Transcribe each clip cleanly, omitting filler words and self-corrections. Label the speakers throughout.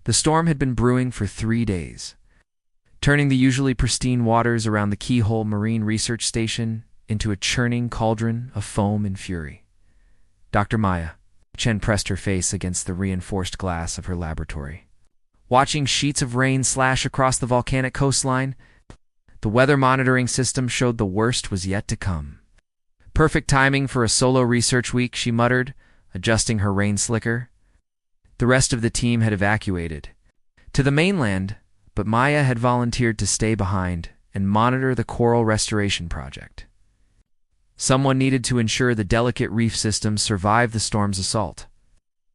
Speaker 1: The storm had been brewing for 3 days, turning the usually pristine waters around the Keyhole Marine Research Station into a churning cauldron of foam and fury. Dr. Maya. Chen pressed her face against the reinforced glass of her laboratory. Watching sheets of rain slash across the volcanic coastline, the weather monitoring system showed the worst was yet to come. Perfect timing for a solo research week, she muttered, adjusting her rain slicker. The rest of the team had evacuated to the mainland, but Maya had volunteered to stay behind and monitor the coral restoration project. Someone needed to ensure the delicate reef system survived the storm's assault.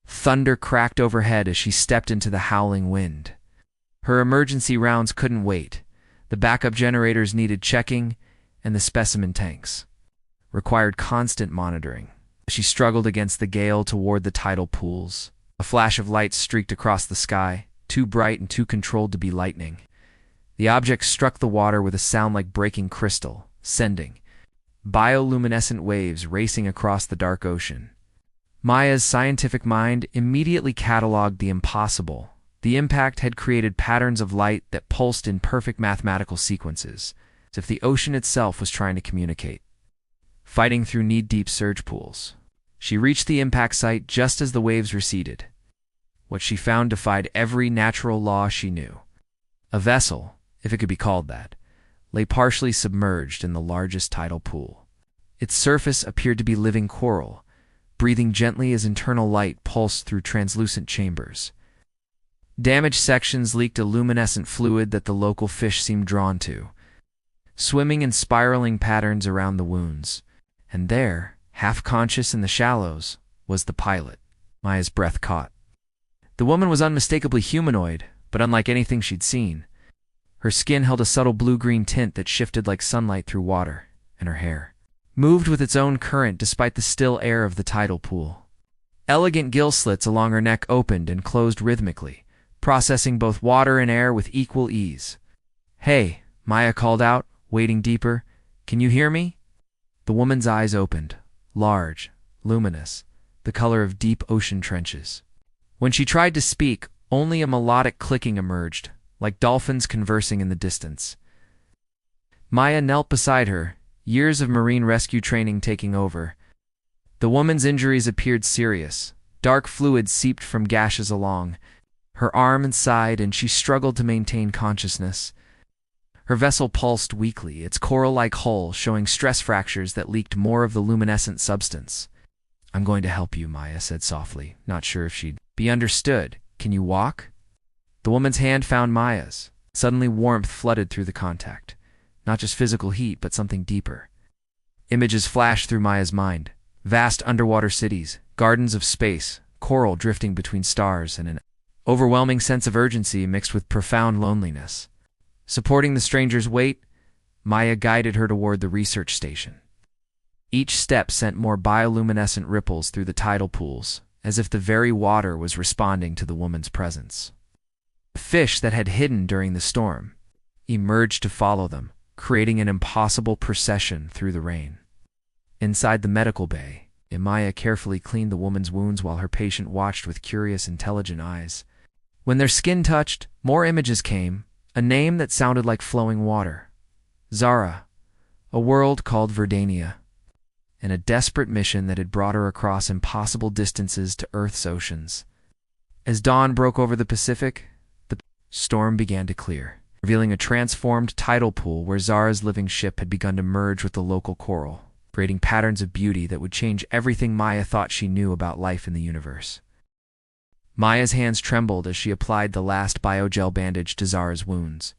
Speaker 1: Thunder cracked overhead as she stepped into the howling wind. Her emergency rounds couldn't wait. The backup generators needed checking, and the specimen tanks required constant monitoring. She struggled against the gale toward the tidal pools. A flash of light streaked across the sky, too bright and too controlled to be lightning. The object struck the water with a sound like breaking crystal, sending bioluminescent waves racing across the dark ocean. Maya's scientific mind immediately cataloged the impossible. The impact had created patterns of light that pulsed in perfect mathematical sequences, as if the ocean itself was trying to communicate. Fighting through knee-deep surge pools, she reached the impact site just as the waves receded. What she found defied every natural law she knew. A vessel, if it could be called that, lay partially submerged in the largest tidal pool. Its surface appeared to be living coral, breathing gently as internal light pulsed through translucent chambers. Damaged sections leaked a luminescent fluid that the local fish seemed drawn to, swimming in spiraling patterns around the wounds. And there, half-conscious in the shallows, was the pilot. Maya's breath caught. The woman was unmistakably humanoid, but unlike anything she'd seen. Her skin held a subtle blue-green tint that shifted like sunlight through water, and her hair moved with its own current despite the still air of the tidal pool. Elegant gill slits along her neck opened and closed rhythmically, processing both water and air with equal ease. "Hey," Maya called out, wading deeper. "Can you hear me?" The woman's eyes opened, large, luminous, the color of deep ocean trenches. When she tried to speak, only a melodic clicking emerged, like dolphins conversing in the distance. Maya knelt beside her, years of marine rescue training taking over. The woman's injuries appeared serious. Dark fluid seeped from gashes along her arm and side, and she struggled to maintain consciousness. Her vessel pulsed weakly, its coral-like hull showing stress fractures that leaked more of the luminescent substance. "I'm going to help you," Maya said softly, not sure if she'd be understood. "Can you walk?" The woman's hand found Maya's. Suddenly warmth flooded through the contact. Not just physical heat, but something deeper. Images flashed through Maya's mind. Vast underwater cities, gardens of space, coral drifting between stars, and an overwhelming sense of urgency mixed with profound loneliness. Supporting the stranger's weight, Maya guided her toward the research station. Each step sent more bioluminescent ripples through the tidal pools, as if the very water was responding to the woman's presence. Fish that had hidden during the storm emerged to follow them, creating an impossible procession through the rain. Inside the medical bay, Maya carefully cleaned the woman's wounds while her patient watched with curious, intelligent eyes. When their skin touched, more images came, a name that sounded like flowing water. Zara, a world called Verdania, and a desperate mission that had brought her across impossible distances to Earth's oceans. As dawn broke over the Pacific, the storm began to clear, revealing a transformed tidal pool where Zara's living ship had begun to merge with the local coral, creating patterns of beauty that would change everything Maya thought she knew about life in the universe. Maya's hands trembled as she applied the last biogel bandage to Zara's wounds.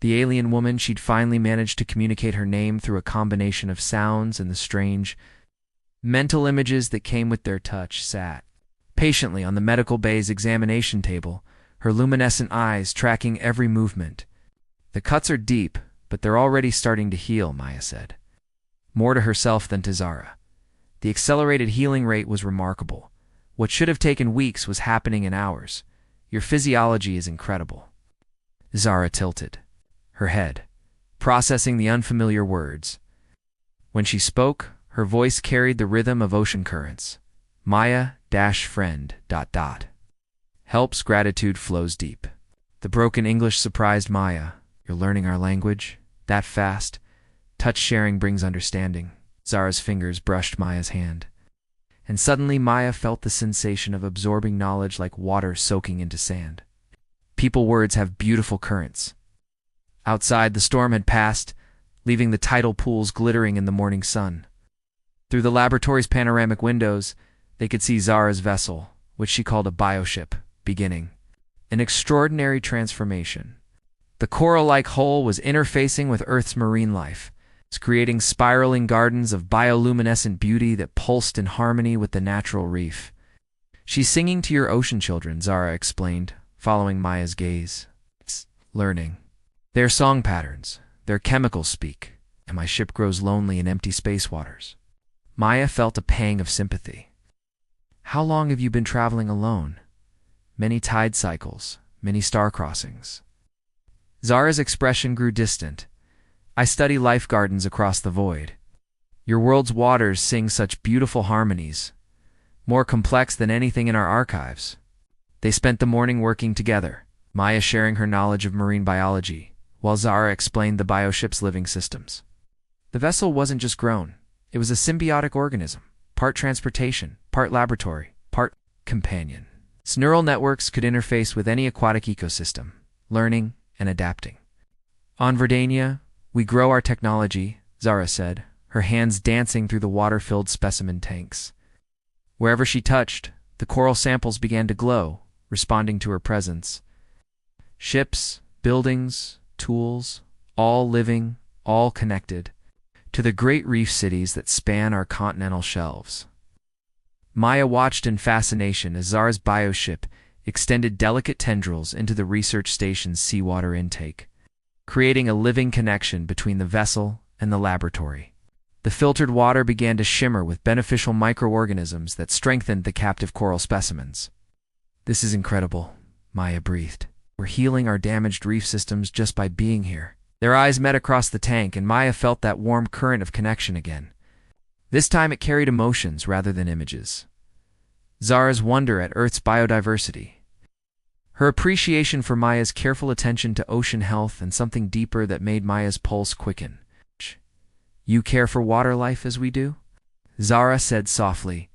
Speaker 1: The alien woman, she'd finally managed to communicate her name through a combination of sounds and the strange mental images that came with their touch, sat patiently on the medical bay's examination table, her luminescent eyes tracking every movement. "The cuts are deep, but they're already starting to heal," Maya said, more to herself than to Zara. The accelerated healing rate was remarkable. What should have taken weeks was happening in hours. "Your physiology is incredible." Zara tilted her head, processing the unfamiliar words. When she spoke, her voice carried the rhythm of ocean currents. "Maya-friend ... Helps, gratitude flows deep. The broken English surprised Maya. You're learning our language? That fast? Touch sharing brings understanding. Zara's fingers brushed Maya's hand. And suddenly Maya felt the sensation of absorbing knowledge like water soaking into sand. People words have beautiful currents. Outside, the storm had passed, leaving the tidal pools glittering in the morning sun. Through the laboratory's panoramic windows, they could see Zara's vessel, which she called a bioship, beginning an extraordinary transformation. The coral-like hull was interfacing with Earth's marine life, creating spiraling gardens of bioluminescent beauty that pulsed in harmony with the natural reef. She's singing to your ocean children, Zara explained, following Maya's gaze. It's learning. Their song patterns, their chemicals speak, and my ship grows lonely in empty space waters. Maya felt a pang of sympathy. How long have you been traveling alone? Many tide cycles, many star crossings. Zara's expression grew distant. I study life gardens across the void. Your world's waters sing such beautiful harmonies, more complex than anything in our archives. They spent the morning working together, Maya sharing her knowledge of marine biology, while Zara explained the bioship's living systems. The vessel wasn't just grown, it was a symbiotic organism, part transportation, part laboratory, part companion. Its neural networks could interface with any aquatic ecosystem, learning and adapting. On Verdania, we grow our technology, Zara said, her hands dancing through the water-filled specimen tanks. Wherever she touched, the coral samples began to glow, responding to her presence. Ships, buildings, tools, all living, all connected, to the great reef cities that span our continental shelves. Maya watched in fascination as Zara's bioship extended delicate tendrils into the research station's seawater intake, creating a living connection between the vessel and the laboratory. The filtered water began to shimmer with beneficial microorganisms that strengthened the captive coral specimens. This is incredible, Maya breathed. We're healing our damaged reef systems just by being here. Their eyes met across the tank, and Maya felt that warm current of connection again. This time it carried emotions rather than images. Zara's wonder at Earth's biodiversity, her appreciation for Maya's careful attention to ocean health, and something deeper that made Maya's pulse quicken. You care for water life as we do? Zara said softly.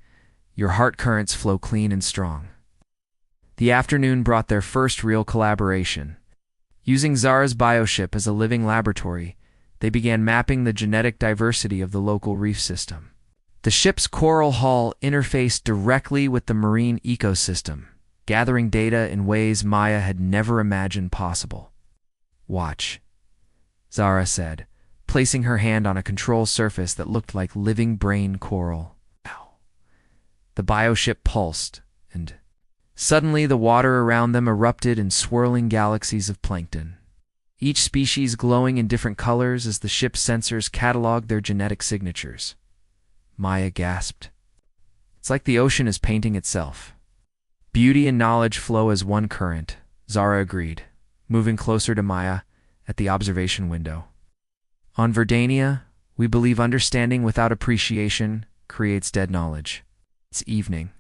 Speaker 1: Your heart currents flow clean and strong. The afternoon brought their first real collaboration. Using Zara's bioship as a living laboratory, they began mapping the genetic diversity of the local reef system. The ship's coral hull interfaced directly with the marine ecosystem, gathering data in ways Maya had never imagined possible. Watch, Zara said, placing her hand on a control surface that looked like living brain coral. Ow. The bioship pulsed, and suddenly the water around them erupted in swirling galaxies of plankton, each species glowing in different colors as the ship's sensors cataloged their genetic signatures. Maya gasped. It's like the ocean is painting itself. Beauty and knowledge flow as one current, Zara agreed, moving closer to Maya at the observation window. On Verdania, we believe understanding without appreciation creates dead knowledge. It's evening.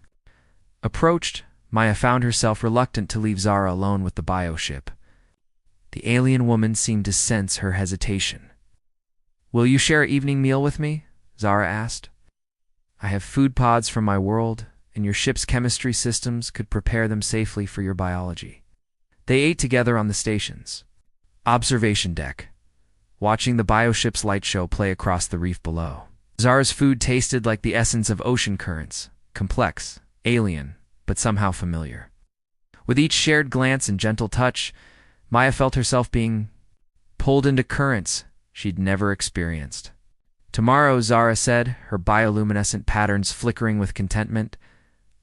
Speaker 1: Approached, Maya found herself reluctant to leave Zara alone with the bioship. The alien woman seemed to sense her hesitation. Will you share an evening meal with me? Zara asked. I have food pods from my world, and your ship's chemistry systems could prepare them safely for your biology. They ate together on the station's observation deck, watching the bioship's light show play across the reef below. Zara's food tasted like the essence of ocean currents, complex, alien, but somehow familiar. With each shared glance and gentle touch, Maya felt herself being pulled into currents she'd never experienced. Tomorrow, Zara said, her bioluminescent patterns flickering with contentment,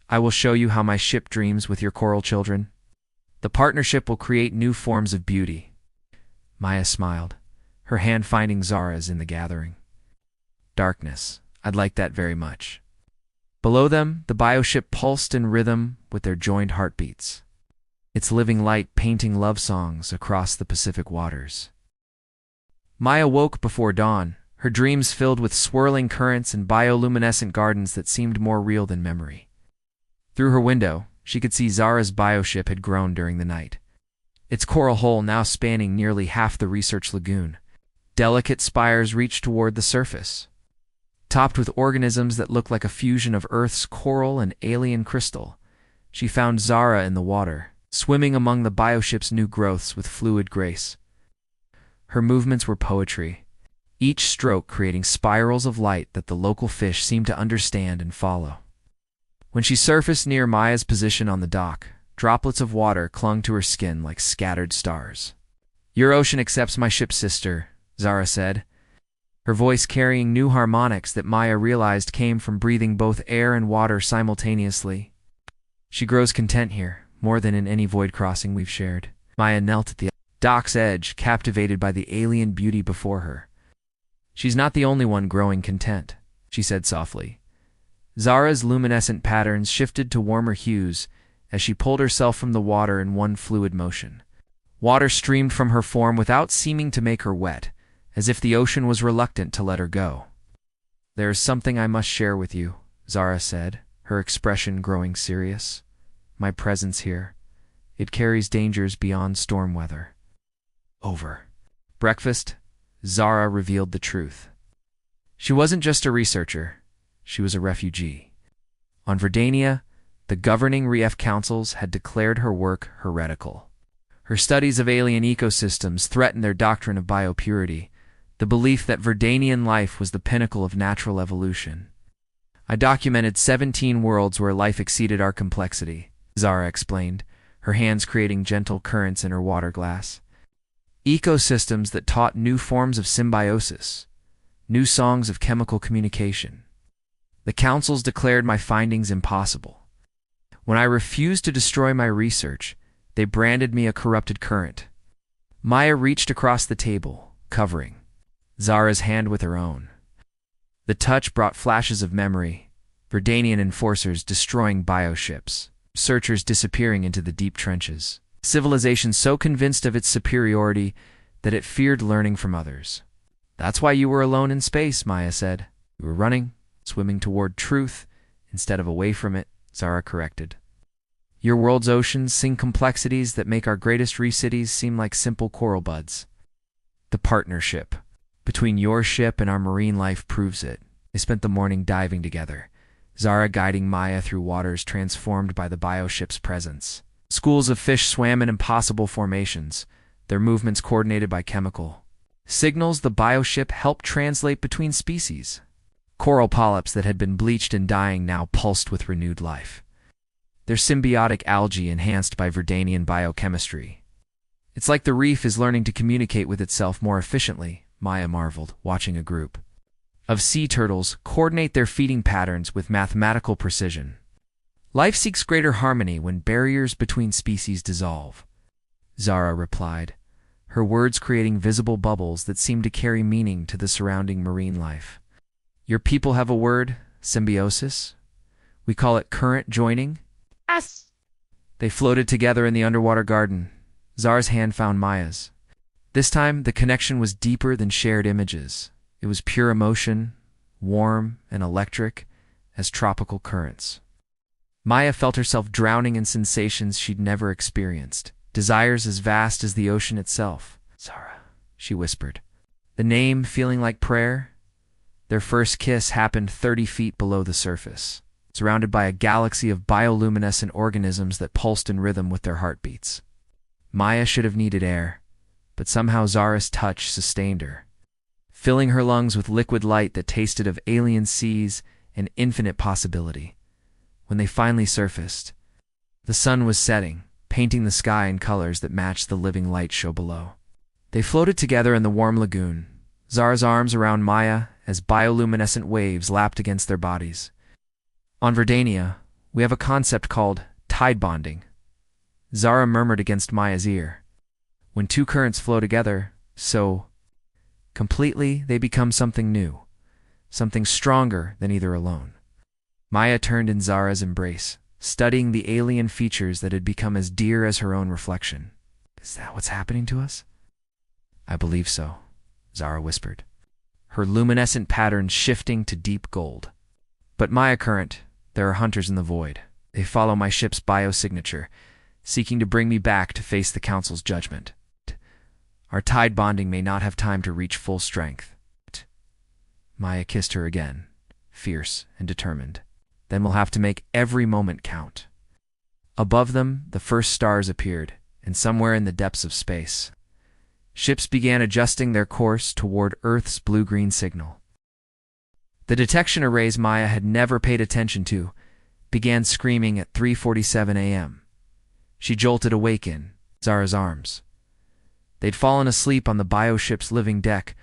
Speaker 1: I will show you how my ship dreams with your coral children. The partnership will create new forms of beauty. Maya smiled, her hand finding Zara's in the gathering. Darkness. I'd like that very much. Below them, the bioship pulsed in rhythm with their joined heartbeats, its living light painting love songs across the Pacific waters. Maya woke before dawn, her dreams filled with swirling currents and bioluminescent gardens that seemed more real than memory. Through her window, she could see Zara's bioship had grown during the night. Its coral hull now spanning nearly half the research lagoon. Delicate spires reached toward the surface, topped with organisms that looked like a fusion of Earth's coral and alien crystal. She found Zara in the water, swimming among the bioship's new growths with fluid grace. Her movements were poetry, each stroke creating spirals of light that the local fish seemed to understand and follow. When she surfaced near Maya's position on the dock, droplets of water clung to her skin like scattered stars. "Your ocean accepts my ship, sister," Zara said, her voice carrying new harmonics that Maya realized came from breathing both air and water simultaneously. "She grows content here, more than in any void crossing we've shared." Maya knelt at the dock's edge, captivated by the alien beauty before her. "She's not the only one growing content," she said softly. Zara's luminescent patterns shifted to warmer hues as she pulled herself from the water in one fluid motion. Water streamed from her form without seeming to make her wet, as if the ocean was reluctant to let her go. "There is something I must share with you," Zara said, her expression growing serious. "My presence here, it carries dangers beyond storm weather." Over breakfast, Zara revealed the truth. She wasn't just a researcher, she was a refugee. On Verdania, the governing Reef councils had declared her work heretical. Her studies of alien ecosystems threatened their doctrine of biopurity, the belief that Verdanian life was the pinnacle of natural evolution. "I documented 17 worlds where life exceeded our complexity," Zara explained, her hands creating gentle currents in her water glass. "Ecosystems that taught new forms of symbiosis, new songs of chemical communication. The councils declared my findings impossible. When I refused to destroy my research, they branded me a corrupted current." Maya reached across the table, covering Zara's hand with her own. The touch brought flashes of memory, Verdanian enforcers destroying bioships, searchers disappearing into the deep trenches, civilization so convinced of its superiority that it feared learning from others. "That's why you were alone in space," Maya said. "You were running, swimming toward truth, instead of away from it," Zara corrected. "Your world's oceans sing complexities that make our greatest reef cities seem like simple coral buds." "The partnership between your ship and our marine life proves it." They spent the morning diving together, Zara guiding Maya through waters transformed by the bioship's presence. Schools of fish swam in impossible formations, their movements coordinated by chemical signals the bioship helped translate between species. Coral polyps that had been bleached and dying now pulsed with renewed life, their symbiotic algae enhanced by Verdanian biochemistry. "It's like the reef is learning to communicate with itself more efficiently," Maya marveled, watching a group of sea turtles coordinate their feeding patterns with mathematical precision. "Life seeks greater harmony when barriers between species dissolve," Zara replied, her words creating visible bubbles that seemed to carry meaning to the surrounding marine life. "Your people have a word, symbiosis? We call it current joining?"
Speaker 2: Yes.
Speaker 1: They floated together in the underwater garden. Zara's hand found Maya's. This time, the connection was deeper than shared images. It was pure emotion, warm and electric as tropical currents. Maya felt herself drowning in sensations she'd never experienced, desires as vast as the ocean itself. "Zara," she whispered, the name feeling like prayer. Their first kiss happened 30 feet below the surface, surrounded by a galaxy of bioluminescent organisms that pulsed in rhythm with their heartbeats. Maya should have needed air, but somehow Zara's touch sustained her, filling her lungs with liquid light that tasted of alien seas and infinite possibility. When they finally surfaced, the sun was setting, painting the sky in colors that matched the living light show below. They floated together in the warm lagoon, Zara's arms around Maya as bioluminescent waves lapped against their bodies. "On Verdania, we have a concept called tide bonding," Zara murmured against Maya's ear. "When two currents flow together, so completely, they become something new, something stronger than either alone." Maya turned in Zara's embrace, studying the alien features that had become as dear as her own reflection. "Is that what's happening to us?" "I believe so," Zara whispered, her luminescent patterns shifting to deep gold. "But Maya Current, there are hunters in the void. They follow my ship's biosignature, seeking to bring me back to face the Council's judgment. Our tide bonding may not have time to reach full strength. Maya kissed her again, fierce and determined. Then we'll have to make every moment count. Above them, the first stars appeared, and somewhere in the depths of space, ships began adjusting their course toward Earth's blue-green signal. The detection arrays Maya had never paid attention to began screaming at 3:47 a.m. She jolted awake in Zara's arms. They'd fallen asleep on the bioship's living deck,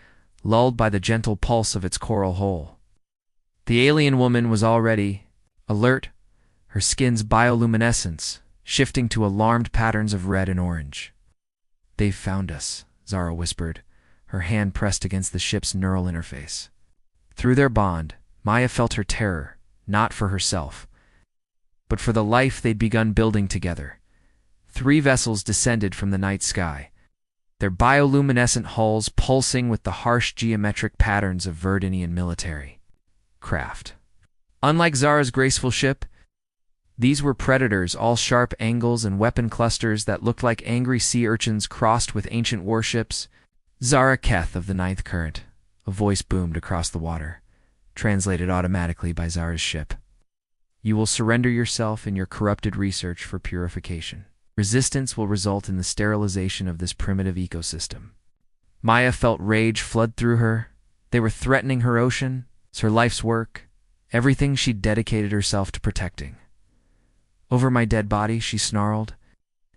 Speaker 1: lulled by the gentle pulse of its coral hull. The alien woman was already alert, her skin's bioluminescence shifting to alarmed patterns of red and orange. "They've found us," Zara whispered, her hand pressed against the ship's neural interface. Through their bond, Maya felt her terror, not for herself, but for the life they'd begun building together. 3 vessels descended from the night sky, their bioluminescent hulls pulsing with the harsh geometric patterns of Verdinian military craft. Unlike Zara's graceful ship, these were predators, all sharp angles and weapon clusters that looked like angry sea urchins crossed with ancient warships. "Zara Keth of the Ninth Current," a voice boomed across the water, translated automatically by Zara's ship. "You will surrender yourself and your corrupted research for purification. Resistance will result in the sterilization of this primitive ecosystem." Maya felt rage flood through her. They were threatening her ocean, her life's work, everything she'd dedicated herself to protecting. "Over my dead body," she snarled.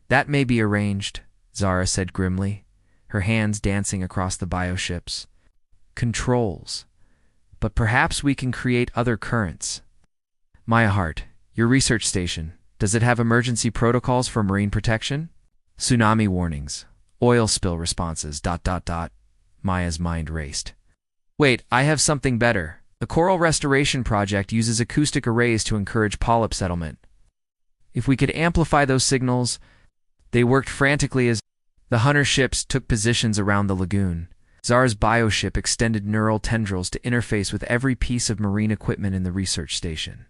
Speaker 1: "That may be arranged," Zara said grimly, her hands dancing across the bioships. "Controls. But perhaps we can create other currents." "Maya Hart, your research station. Does it have emergency protocols for marine protection? Tsunami warnings, oil spill responses, ... Maya's mind raced. "Wait, I have something better. The Coral Restoration Project uses acoustic arrays to encourage polyp settlement. If we could amplify those signals..." They worked frantically as the hunter ships took positions around the lagoon. Zara's bioship extended neural tendrils to interface with every piece of marine equipment in the research station,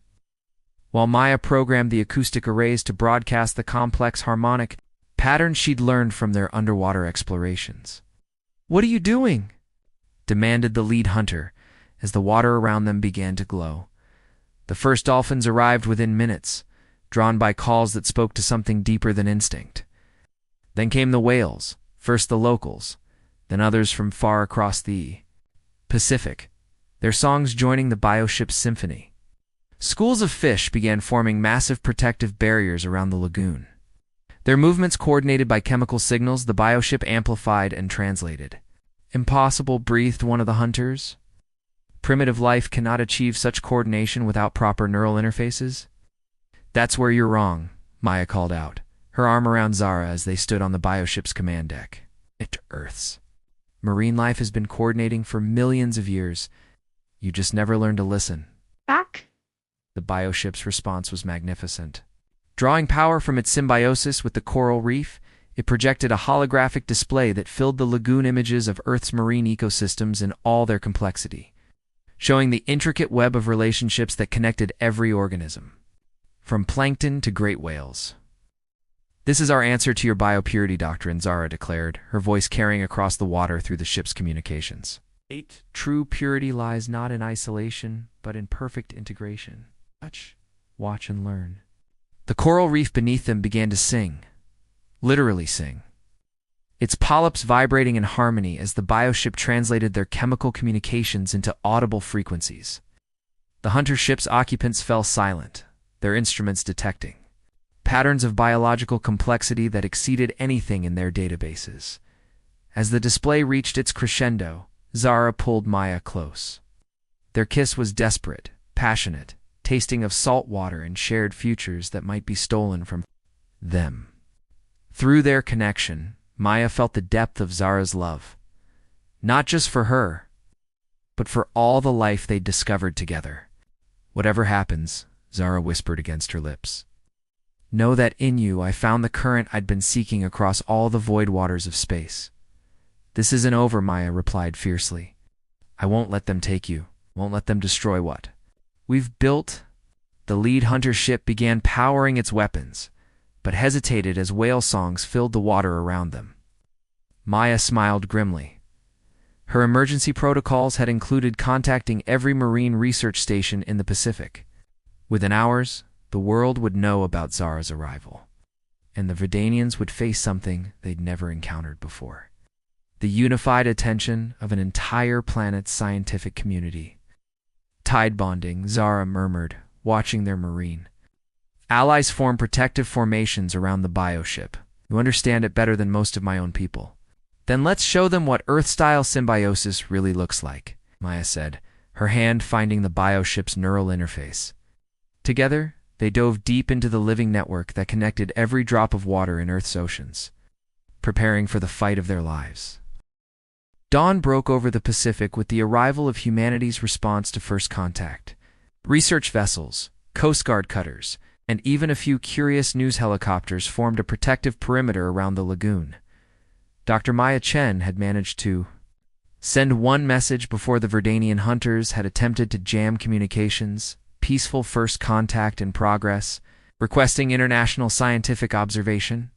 Speaker 1: while Maya programmed the acoustic arrays to broadcast the complex harmonic patterns she'd learned from their underwater explorations. "What are you doing?" demanded the lead hunter as the water around them began to glow. The first dolphins arrived within minutes, drawn by calls that spoke to something deeper than instinct. Then came the whales, first the locals, then others from far across the Pacific, their songs joining the bioship's symphony. Schools of fish began forming massive protective barriers around the lagoon. Their movements coordinated by chemical signals the bioship amplified and translated. "Impossible," breathed one of the hunters. "Primitive life cannot achieve such coordination without proper neural interfaces." "That's where you're wrong," Maya called out, her arm around Zara as they stood on the bioship's command deck. "It Earth's marine life has been coordinating for millions of years. You just never learned to listen."
Speaker 2: "Back?"
Speaker 1: The bioship's response was magnificent. Drawing power from its symbiosis with the coral reef, it projected a holographic display that filled the lagoon images of Earth's marine ecosystems in all their complexity, showing the intricate web of relationships that connected every organism, from plankton to great whales. "This is our answer to your biopurity doctrine," Zara declared, her voice carrying across the water through the ship's communications. True purity lies not in isolation, but in perfect integration. Touch, watch, and learn." The coral reef beneath them began to sing, literally sing, its polyps vibrating in harmony as the bioship translated their chemical communications into audible frequencies. The hunter ship's occupants fell silent, their instruments detecting patterns of biological complexity that exceeded anything in their databases. As the display reached its crescendo, Zara pulled Maya close. Their kiss was desperate, passionate, tasting of salt water and shared futures that might be stolen from them. Through their connection, Maya felt the depth of Zara's love, not just for her, but for all the life they'd discovered together. "Whatever happens," Zara whispered against her lips, "know that in you I found the current I'd been seeking across all the void waters of space." "This isn't over," Maya replied fiercely. "I won't let them take you, won't let them destroy what we've built." The The lead hunter ship began powering its weapons, but hesitated as whale songs filled the water around them. Maya smiled grimly. Her emergency protocols had included contacting every marine research station in the Pacific. Within hours, the world would know about Zara's arrival, and the Verdanians would face something they'd never encountered before. The unified attention of an entire planet's scientific community. Tide bonding, Zara murmured, watching their marine allies form protective formations around the bioship. You understand it better than most of my own people. Then let's show them what Earth-style symbiosis really looks like, Maya said, her hand finding the bioship's neural interface. Together, they dove deep into the living network that connected every drop of water in Earth's oceans, preparing for the fight of their lives. Dawn broke over the Pacific with the arrival of humanity's response to first contact. Research vessels, Coast Guard cutters, and even a few curious news helicopters formed a protective perimeter around the lagoon. Dr. Maya Chen had managed to send one message before the Verdanian hunters had attempted to jam communications. Peaceful first contact in progress, requesting international scientific observation.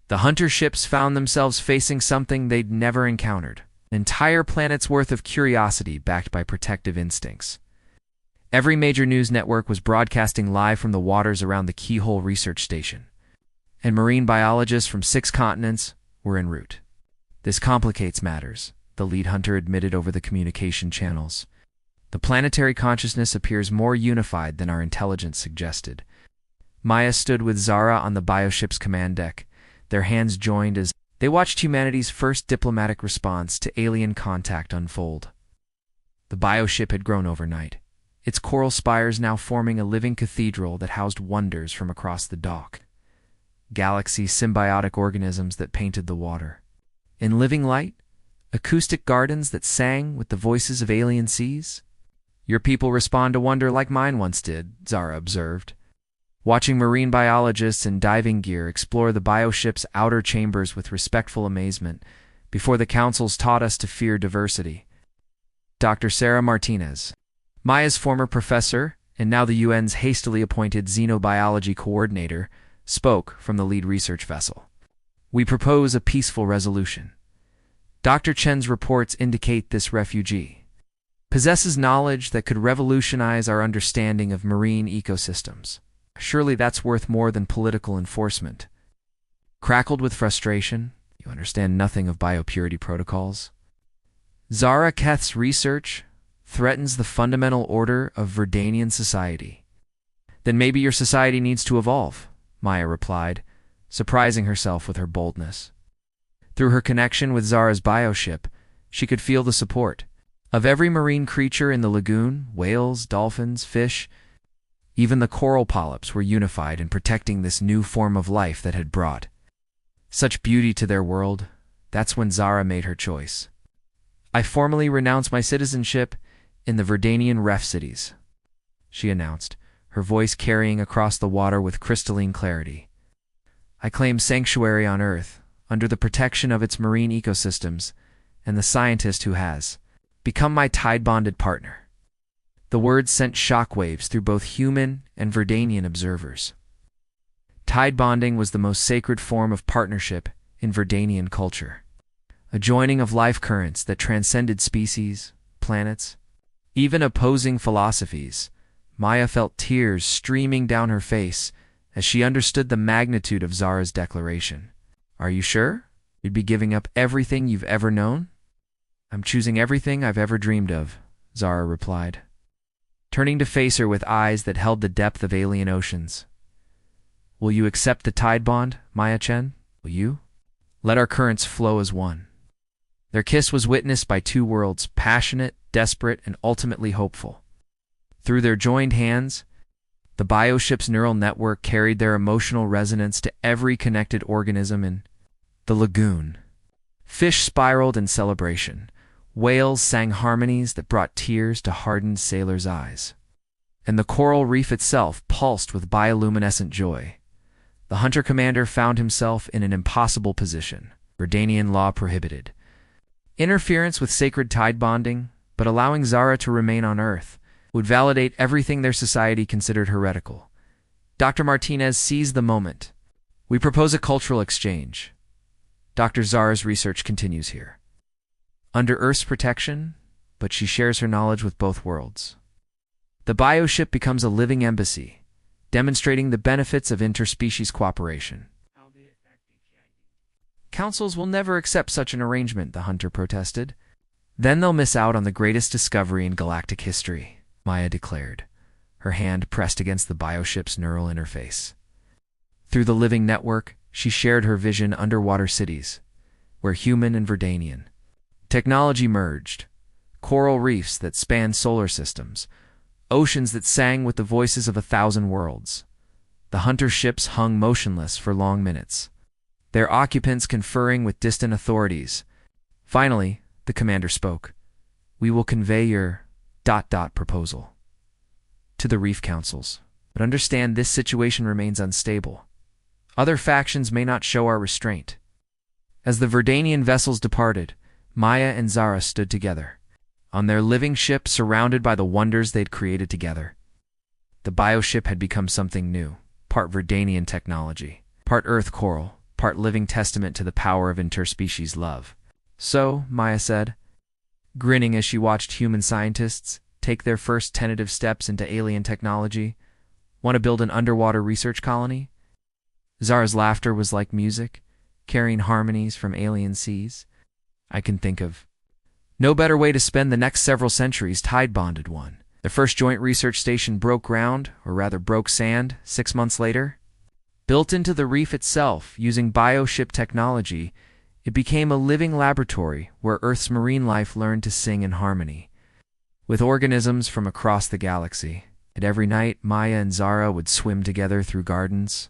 Speaker 1: The hunter ships found themselves facing something they'd never encountered, an entire planet's worth of curiosity backed by protective instincts. Every major news network was broadcasting live from the waters around the Keyhole Research Station, and marine biologists from 6 continents were en route. This complicates matters, the lead hunter admitted over the communication channels. The planetary consciousness appears more unified than our intelligence suggested. Maya stood with Zara on the bioship's command deck, their hands joined as they watched humanity's first diplomatic response to alien contact unfold. The bioship had grown overnight, its coral spires now forming a living cathedral that housed wonders from across the dock. Galaxy symbiotic organisms that painted the water. In living light, acoustic gardens that sang with the voices of alien seas. Your people respond to wonder like mine once did, Zara observed, watching marine biologists in diving gear explore the bioship's outer chambers with respectful amazement before the councils taught us to fear diversity. Dr. Sarah Martinez, Maya's former professor and now the UN's hastily appointed xenobiology coordinator, spoke from the lead research vessel. We propose a peaceful resolution. Dr. Chen's reports indicate this refugee possesses knowledge that could revolutionize our understanding of marine ecosystems. Surely that's worth more than political enforcement. Crackled with frustration, you understand nothing of biopurity protocols. Zara Keth's research threatens the fundamental order of Verdanian society. Then maybe your society needs to evolve, Maya replied, surprising herself with her boldness. Through her connection with Zara's bioship, she could feel the support of every marine creature in the lagoon, whales, dolphins, fish. Even the coral polyps were unified in protecting this new form of life that had brought such beauty to their world. That's when Zara made her choice. I formally renounce my citizenship in the Verdanian ref cities, she announced, her voice carrying across the water with crystalline clarity. I claim sanctuary on Earth, under the protection of its marine ecosystems, and the scientist who has become my tide-bonded partner. The words sent shockwaves through both human and Verdanian observers. Tide bonding was the most sacred form of partnership in Verdanian culture, a joining of life currents that transcended species, planets, even opposing philosophies. Maya felt tears streaming down her face as she understood the magnitude of Zara's declaration. Are you sure? You'd be giving up everything you've ever known? I'm choosing everything I've ever dreamed of, Zara replied, turning to face her with eyes that held the depth of alien oceans. Will you accept the tide bond, Maya Chen? Will you? Let our currents flow as one. Their kiss was witnessed by 2 worlds, passionate, desperate, and ultimately hopeful. Through their joined hands, the bioship's neural network carried their emotional resonance to every connected organism in the lagoon. Fish spiraled in celebration. Whales sang harmonies that brought tears to hardened sailors' eyes. And the coral reef itself pulsed with bioluminescent joy. The hunter commander found himself in an impossible position. Verdanian law prohibited interference with sacred tide bonding, but allowing Zara to remain on Earth would validate everything their society considered heretical. Dr. Martinez seized the moment. We propose a cultural exchange. Dr. Zara's research continues here. Under Earth's protection, but she shares her knowledge with both worlds. The bioship becomes a living embassy, demonstrating the benefits of interspecies cooperation. Councils will never accept such an arrangement, the hunter protested. Then they'll miss out on the greatest discovery in galactic history, Maya declared, her hand pressed against the bioship's neural interface. Through the living network, she shared her vision underwater cities, where human and Verdanian technology merged, coral reefs that spanned solar systems, oceans that sang with the voices of 1,000 worlds. The hunter ships hung motionless for long minutes, their occupants conferring with distant authorities. Finally, the commander spoke. We will convey your ... proposal to the reef councils, but understand this situation remains unstable. Other factions may not show our restraint. As the Verdanian vessels departed, Maya and Zara stood together, on their living ship surrounded by the wonders they'd created together. The bioship had become something new, part Verdanian technology, part Earth coral, part living testament to the power of interspecies love. So, Maya said, grinning as she watched human scientists take their first tentative steps into alien technology, want to build an underwater research colony? Zara's laughter was like music, carrying harmonies from alien seas. I can think of no better way to spend the next several centuries, tide-bonded one. The first joint research station broke ground, or rather broke sand, 6 months later. Built into the reef itself, using bioship technology, it became a living laboratory where Earth's marine life learned to sing in harmony, with organisms from across the galaxy. And every night, Maya and Zara would swim together through gardens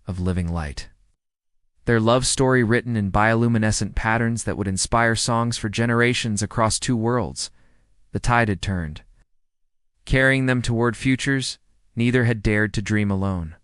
Speaker 1: of living light. Their love story written in bioluminescent patterns that would inspire songs for generations across 2 worlds. The tide had turned, carrying them toward futures neither had dared to dream alone.